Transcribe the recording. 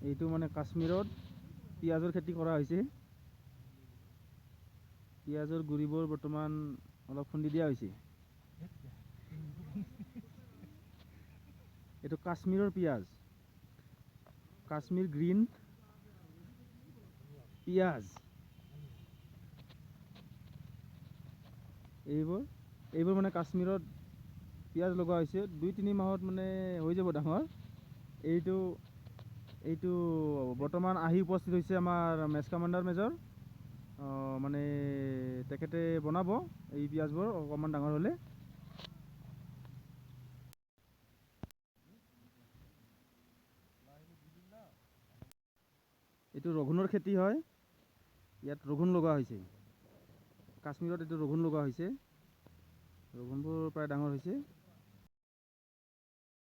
এইটো মানে কাশ্মীৰত পিঁয়াজৰ খেতি কৰা হৈছে। পিঁয়াজৰ গুৰিবোৰ বৰ্তমান অলপ খুন্দি দিয়া হৈছে। এইটো কাশ্মীৰৰ পিঁয়াজ, কাশ্মীৰ গ্ৰীণ পিঁয়াজ। এইবোৰ মানে কাশ্মীৰত পিঁয়াজ লগোৱা হৈছে। 2-3 মাহত মানে হৈ যাব ডাঙৰ। এইটো বৰ্তমান আহি উপস্থিত হৈছে আমাৰ মেছ কামাণ্ডাৰ মেজৰ। মানে তেখেতে বনাব এই পিঁয়াজবোৰ অকণমান ডাঙৰ হ'লে। এইটো ৰগুনৰ খেতি হয়। ইয়াত ৰগুন লগোৱা হৈছে। কাশ্মীৰত এইটো ৰগুন লগোৱা হৈছে। ৰগুনবোৰ প্ৰায় ডাঙৰ হৈছে।